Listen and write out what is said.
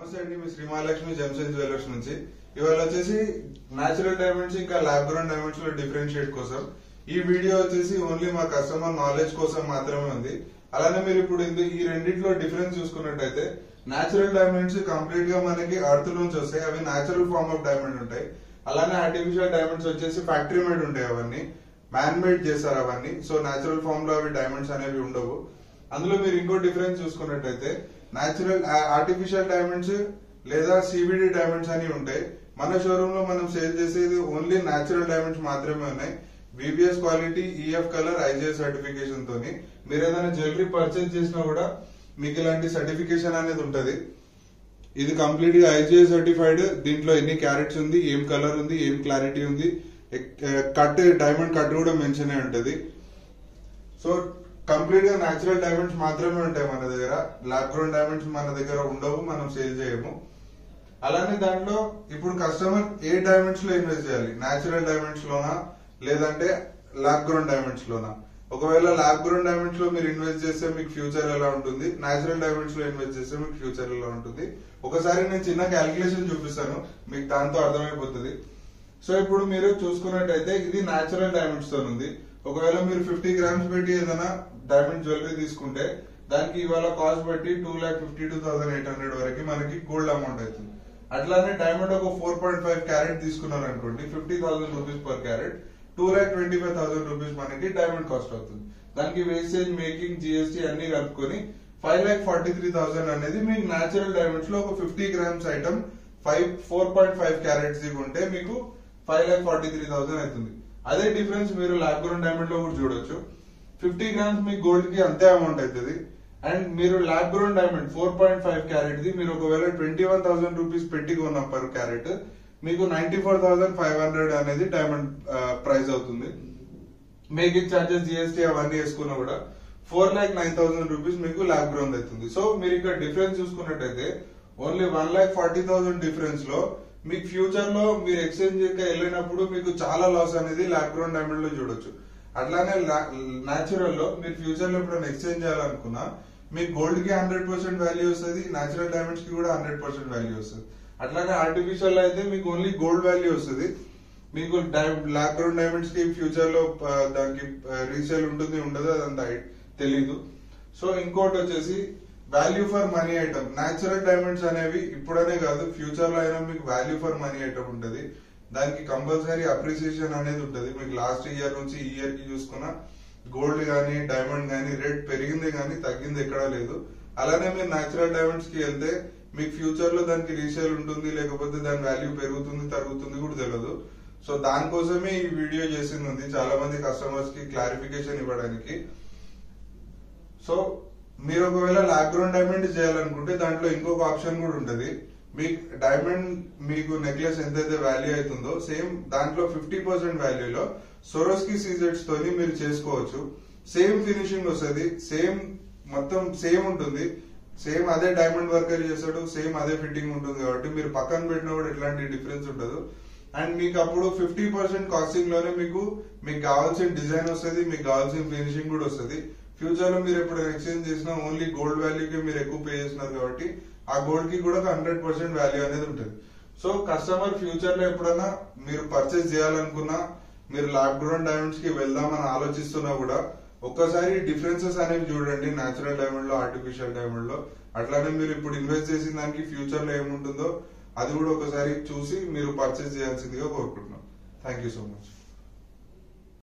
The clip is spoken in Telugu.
నమస్తే అండి, మీ Shri Mahalakshmi gems and jewellers నుంచి. ఇవాళ వచ్చేసి న్యాచురల్ డైమండ్స్ ఇంకా ల్యాబ్ గ్రోన్ డైమండ్స్ లో డిఫరెన్షియేట్ కోసం ఈ వీడియో వచ్చేసి ఓన్లీ మా కస్టమర్ నాలెడ్జ్ కోసం మాత్రమే ఉంది. అలానే మీరు ఇప్పుడు ఈ రెండిట్లో డిఫరెన్స్ చూసుకున్నట్టయితే న్యాచురల్ డైమండ్స్ కంప్లీట్ గా మనకి అర్త్ నుంచి వస్తాయి, అవి న్యాచురల్ ఫార్మ్ ఆఫ్ డైమండ్ ఉంటాయి. అలానే ఆర్టిఫిషియల్ డైమండ్స్ వచ్చేసి ఫ్యాక్టరీ మేడ్ ఉంటాయి, అవన్నీ మ్యాన్ మేడ్ చేస్తారు అవన్నీ. సో న్యాచురల్ ఫార్మ్ లో అవి డైమండ్స్ అనేవి ఉండవు. అందులో మీరు ఇంకో డిఫరెన్స్ చూసుకున్నట్టయితే న్యాచురల్ ఆర్టిఫిషియల్ డైమండ్స్ లేదా సిబిడి డైమండ్స్ అని ఉంటాయి. మన షోరూమ్ లో మనం సేల్ చేసేది ఓన్లీ న్యాచురల్ డైమండ్స్ మాత్రమే ఉన్నాయి. BBS quality, EF colour, IGS certification తోని మీరు ఏదైనా జ్యువెలరీ పర్చేస్ చేసినా కూడా మీకు ఇలాంటి సర్టిఫికేషన్ అనేది ఉంటది. ఇది కంప్లీట్ గా ఐజీఎస్ సర్టిఫైడ్. దీంట్లో ఎన్ని క్యారెట్స్ ఉంది, ఏం కలర్ ఉంది, ఏం క్లారిటీ ఉంది, కట్ డైమండ్ కట్ కూడా మెన్షన్ అయి ఉంటది. సో కంప్లీట్ గా న్యాచురల్ డైమండ్స్ మాత్రమే ఉంటాయి మన దగ్గర. ల్యాబ్ గ్రోన్ డైమండ్స్ మన దగ్గర ఉండవు, మనం సేల్ చేయము. అలానే దాంట్లో ఇప్పుడు కస్టమర్ ఏ డైమండ్స్ లో ఇన్వెస్ట్ చేయాలి, న్యాచురల్ డైమండ్స్ లోనా లేదంటే ల్యాబ్ గ్రోన్ డైమండ్స్ లోనా? ఒకవేళ ల్యాబ్ గ్రోన్ డైమండ్స్ లో మీరు ఇన్వెస్ట్ చేస్తే మీకు ఫ్యూచర్ ఎలా ఉంటుంది, న్యాచురల్ డైమండ్స్ లో ఇన్వెస్ట్ చేస్తే మీకు ఫ్యూచర్ ఎలా ఉంటుంది, ఒకసారి నేను చిన్న క్యాలిక్యులేషన్ చూపిస్తాను, మీకు దాంతో అర్థమైపోతుంది. సో ఇప్పుడు మీరు చూసుకున్నట్టయితే ఇది న్యాచురల్ డైమండ్స్ తో ఉంది. ఒకవేళ మీరు 50 గ్రామ్స్ పెట్టి ఏదైనా డైమండ్ జ్యువెలరీ తీసుకుంటే దానికి ఇవాళ కాస్ట్ బట్టి 2,52,800 వరకు మనకి గోల్డ్ అమౌంట్ అవుతుంది. అట్లానే డైమండ్ ఒక 4.5 క్యారెట్ తీసుకున్నారు అనుకోండి, 50,000 రూపీస్ పర్ క్యారెట్, 2,25,000 రూపీస్ మనకి డైమండ్ కాస్ట్ అవుతుంది. దానికి వేస్టేజ్, మేకింగ్, జిఎస్టీ అన్ని కలుపుకొని 5,43,000 అనేది మీకు న్యాచురల్ డైమండ్స్ లో ఒక 50 గ్రామ్స్ ఐటమ్ 4.5 క్యారెట్స్ ఉంటే మీకు 5,43,000 అవుతుంది. అదే డిఫరెన్స్ మీరు ల్యాబ్ గ్రోన్ డైమండ్ లో కూడా చూడొచ్చు. 50 గ్రామ్స్ మీ గోల్డ్ కి అంతే అమౌంట్ అవుతుంది. అండ్ మీరు lab grown diamond 4.5 carrot the మీరు ఒకవేళ 21,000 రూపీస్ పెట్టి కొన్న పర్ క్యారెట్ మీకు 94,500 అనేది డైమండ్ ప్రైస్ అవుతుంది. మేకింగ్ చార్జెస్, జిఎస్టీ అవన్నీ వేసుకున్నా కూడా 4,09,000 రూపీస్ మీకు ల్యాబ్ గ్రోన్ అవుతుంది. సో మీరు ఇక్కడ డిఫరెన్స్ చూసుకున్నట్టయితే ఓన్లీ 1,40,000 డిఫరెన్స్ లో మీకు ఫ్యూచర్ లో మీరు ఎక్స్చేంజ్ వెళ్ళినప్పుడు మీకు చాలా లాస్ అనేది ల్యాబ్ గ్రోన్ డైమండ్ లో చూడొచ్చు. అట్లానే న్యాచురల్ లో మీరు ఫ్యూచర్ లో ఎప్పుడైనా ఎక్స్చేంజ్ చేయాలనుకున్నా మీకు గోల్డ్ కి 100% వాల్యూ వస్తుంది, న్యాచురల్ డైమండ్స్ కి కూడా 100% వాల్యూ వస్తుంది. అట్లానే ఆర్టిఫిషియల్ లో అయితే మీకు ఓన్లీ గోల్డ్ వాల్యూ వస్తుంది. మీకు ల్యాబ్ గ్రోన్ డైమండ్స్ కి ఫ్యూచర్ లో దానికి రీసేల్ ఉంటుంది ఉండదు అదంతా తెలీదు. సో ఇంకోటి వచ్చేసి value for money item. Natural diamonds అనేవి ఇప్పుడనే కాదు ఫ్యూచర్ లో అయినా మీకు వాల్యూ ఫర్ మనీ ఐటమ్ ఉంటుంది. దానికి కంపల్సరీ అప్రిసియేషన్ అనేది ఉంటుంది. మీకు లాస్ట్ ఇయర్ నుంచి ఈ ఇయర్ కి చూసుకున్న గోల్డ్ గానీ డైమండ్ గానీ రేట్ పెరిగింది కానీ తగ్గింది ఎక్కడా లేదు. అలానే మీరు న్యాచురల్ డైమండ్స్ కి వెళ్తే మీకు ఫ్యూచర్ లో దానికి రీసేల్ ఉంటుంది, లేకపోతే దాని వాల్యూ పెరుగుతుంది తరుగుతుంది కూడా తెలియదు. సో దానికోసమే ఈ వీడియో చేసింది ఉంది, చాలా మంది కస్టమర్స్ కి క్లారిఫికేషన్ ఇవ్వడానికి. సో మీరు ఒకవేళ ల్యాబ్ గ్రోన్ డైమండ్ చేయాలనుకుంటే దాంట్లో ఇంకొక ఆప్షన్ కూడా ఉంటుంది. మీకు డైమండ్ మీకు నెక్లెస్ ఎంతైతే వాల్యూ అవుతుందో సేమ్ దాంట్లో 50% వాల్యూలో సొరోస్కి సీజెట్స్ తోని మీరు చేసుకోవచ్చు. సేమ్ ఫినిషింగ్ వస్తుంది, సేమ్ మొత్తం సేమ్ ఉంటుంది, సేమ్ అదే డైమండ్ వర్కర్ చేస్తాడు, సేమ్ అదే ఫిట్టింగ్ ఉంటుంది. కాబట్టి మీరు పక్కన పెట్టినా కూడా ఎట్లాంటి డిఫరెన్స్ ఉండదు. అండ్ మీకు అప్పుడు 50% కాస్టింగ్ లోనే మీకు కావాల్సిన డిజైన్ వస్తుంది, మీకు కావాల్సిన ఫినిషింగ్ కూడా వస్తుంది. ఫ్యూచర్ లో మీరు ఎప్పుడైనా ఎక్స్చేంజ్ చేసినా ఓన్లీ గోల్డ్ వాల్యూకి మీరు ఎక్కువ పే చేస్తున్నారు కాబట్టి ఆ గోల్డ్ కి కూడా 100% వాల్యూ అనేది ఉంటుంది. సో కస్టమర్ ఫ్యూచర్ లో ఎప్పుడైనా మీరు పర్చేస్ చేయాలనుకున్నా, మీరు ల్యాబ్ గ్రోన్ డైమండ్స్ కి వెళ్దామని ఆలోచిస్తున్నా కూడా ఒక్కసారి డిఫరెన్సెస్ అనేవి చూడండి న్యాచురల్ డైమండ్ లో, ఆర్టిఫిషియల్ డైమండ్ లో. అట్లానే మీరు ఇప్పుడు ఇన్వెస్ట్ చేసిన దానికి ఫ్యూచర్ లో ఏముంటుందో అది కూడా ఒకసారి చూసి మీరు పర్చేస్ చేయాల్సిందిగా కోరుకుంటున్నాం. Thank you so much.